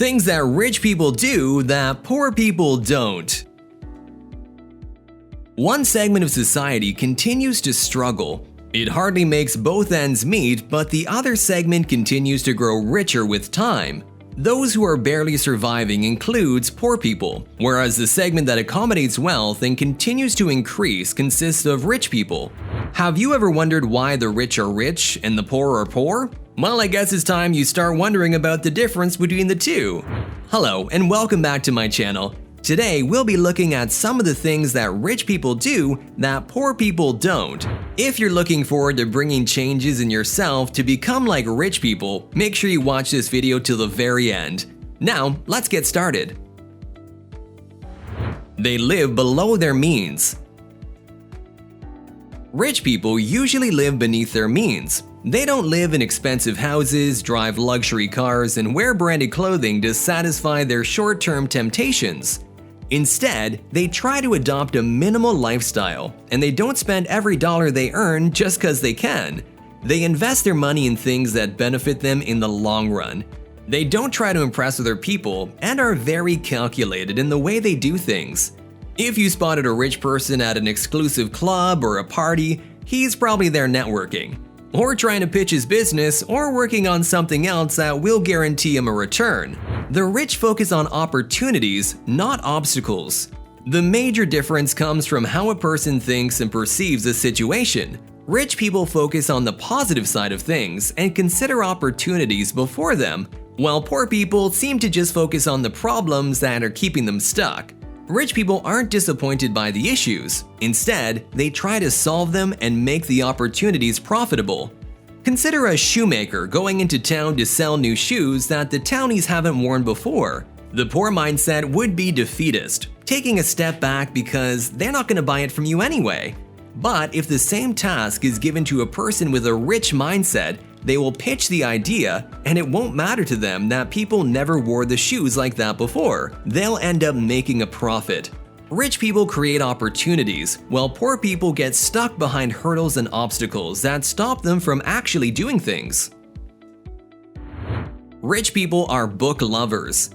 Things that rich people do that poor people don't. One segment of society continues to struggle. It hardly makes both ends meet, but the other segment continues to grow richer with time. Those who are barely surviving includes poor people, whereas the segment that accommodates wealth and continues to increase consists of rich people. Have you ever wondered why the rich are rich and the poor are poor? Well, I guess it's time you start wondering about the difference between the two. Hello, and welcome back to my channel. Today, we'll be looking at some of the things that rich people do that poor people don't. If you're looking forward to bringing changes in yourself to become like rich people, make sure you watch this video till the very end. Now, let's get started. They live below their means. Rich people usually live beneath their means. They don't live in expensive houses, drive luxury cars, and wear branded clothing to satisfy their short-term temptations. Instead, they try to adopt a minimal lifestyle, and they don't spend every dollar they earn just because they can. They invest their money in things that benefit them in the long run. They don't try to impress other people and are very calculated in the way they do things. If you spotted a rich person at an exclusive club or a party, he's probably there networking, or trying to pitch his business, or working on something else that will guarantee him a return. The rich focus on opportunities, not obstacles. The major difference comes from how a person thinks and perceives a situation. Rich people focus on the positive side of things and consider opportunities before them, while poor people seem to just focus on the problems that are keeping them stuck. Rich people aren't disappointed by the issues. Instead, they try to solve them and make the opportunities profitable. Consider a shoemaker going into town to sell new shoes that the townies haven't worn before. The poor mindset would be defeatist, taking a step back because they're not going to buy it from you anyway. But if the same task is given to a person with a rich mindset, they will pitch the idea, and it won't matter to them that people never wore the shoes like that before. They'll end up making a profit. Rich people create opportunities, while poor people get stuck behind hurdles and obstacles that stop them from actually doing things. Rich people are book lovers.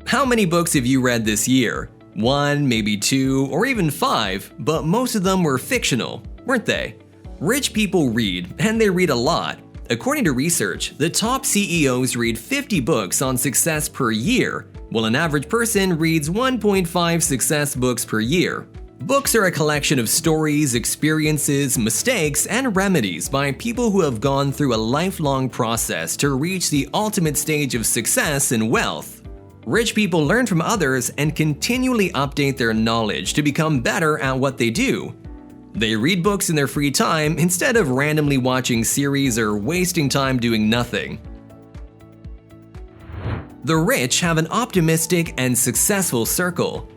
How many books have you read this year? 1, maybe 2, or even 5, but most of them were fictional, weren't they? Rich people read, and they read a lot. According to research, the top CEOs read 50 books on success per year, while an average person reads 1.5 success books per year. Books are a collection of stories, experiences, mistakes, and remedies by people who have gone through a lifelong process to reach the ultimate stage of success and wealth. Rich people learn from others and continually update their knowledge to become better at what they do. They read books in their free time instead of randomly watching series or wasting time doing nothing. The rich have an optimistic and successful circle.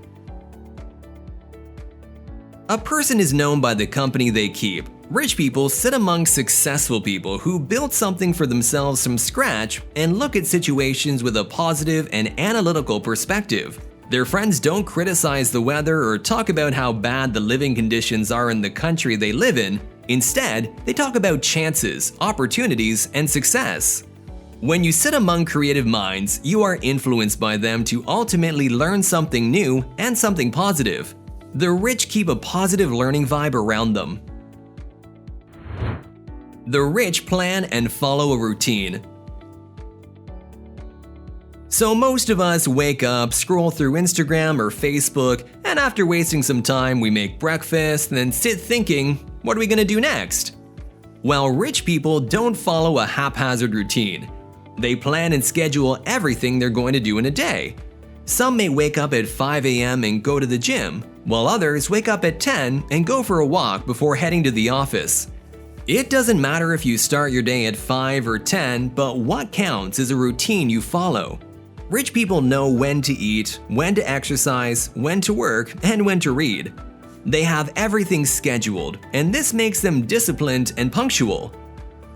A person is known by the company they keep. Rich people sit among successful people who built something for themselves from scratch and look at situations with a positive and analytical perspective. Their friends don't criticize the weather or talk about how bad the living conditions are in the country they live in. Instead, they talk about chances, opportunities, and success. When you sit among creative minds, you are influenced by them to ultimately learn something new and something positive. The rich keep a positive learning vibe around them. The rich plan and follow a routine. So most of us wake up, scroll through Instagram or Facebook, and after wasting some time, we make breakfast and then sit thinking, what are we gonna do next? Well, rich people don't follow a haphazard routine. They plan and schedule everything they're going to do in a day. Some may wake up at 5 a.m. and go to the gym, while others wake up at 10 and go for a walk before heading to the office. It doesn't matter if you start your day at 5 or 10, but what counts is a routine you follow. Rich people know when to eat, when to exercise, when to work, and when to read. They have everything scheduled, and this makes them disciplined and punctual.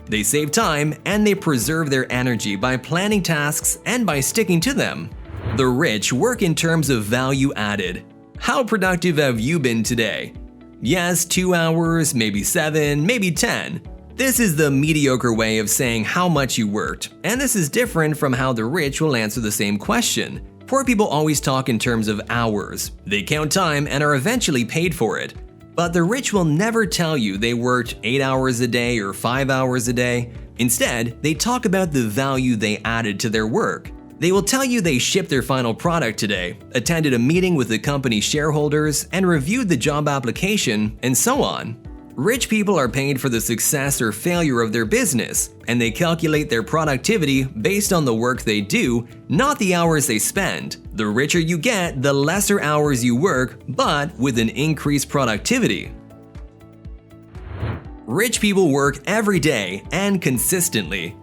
They save time and they preserve their energy by planning tasks and by sticking to them. The rich work in terms of value added. How productive have you been today? Yes, 2 hours, maybe 7, maybe 10. This is the mediocre way of saying how much you worked, and this is different from how the rich will answer the same question. Poor people always talk in terms of hours. They count time and are eventually paid for it. But the rich will never tell you they worked 8 hours a day or 5 hours a day. Instead, they talk about the value they added to their work. They will tell you they shipped their final product today, attended a meeting with the company's shareholders, and reviewed the job application, and so on. Rich people are paid for the success or failure of their business, and they calculate their productivity based on the work they do, not the hours they spend. The richer you get, the lesser hours you work, but with an increased productivity. Rich people work every day and consistently.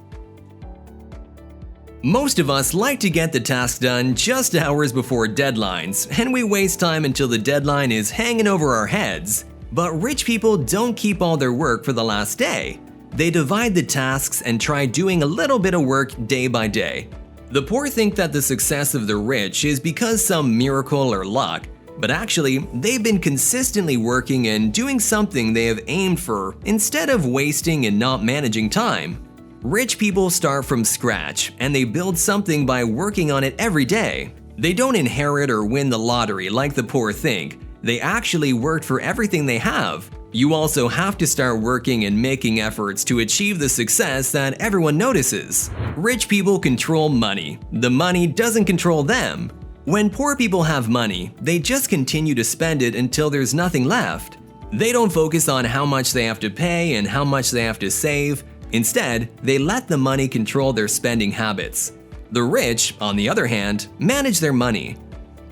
Most of us like to get the task done just hours before deadlines, and we waste time until the deadline is hanging over our heads. But rich people don't keep all their work for the last day. They divide the tasks and try doing a little bit of work day by day. The poor think that the success of the rich is because some miracle or luck, but actually, they've been consistently working and doing something they have aimed for instead of wasting and not managing time. Rich people start from scratch, and they build something by working on it every day. They don't inherit or win the lottery like the poor think. They actually worked for everything they have. You also have to start working and making efforts to achieve the success that everyone notices. Rich people control money. The money doesn't control them. When poor people have money, they just continue to spend it until there's nothing left. They don't focus on how much they have to pay and how much they have to save. Instead, they let the money control their spending habits. The rich, on the other hand, manage their money.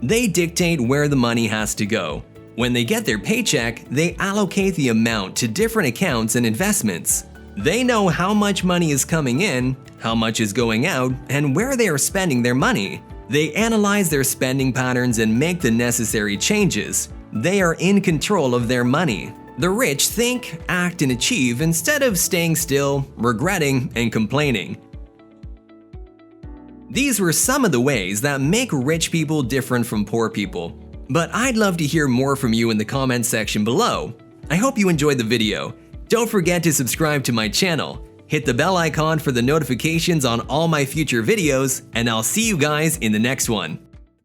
They dictate where the money has to go. When they get their paycheck, they allocate the amount to different accounts and investments. They know how much money is coming in, how much is going out, and where they are spending their money. They analyze their spending patterns and make the necessary changes. They are in control of their money. The rich think, act, and achieve instead of staying still, regretting, and complaining. These were some of the ways that make rich people different from poor people. But I'd love to hear more from you in the comments section below. I hope you enjoyed the video. Don't forget to subscribe to my channel. Hit the bell icon for the notifications on all my future videos, and I'll see you guys in the next one.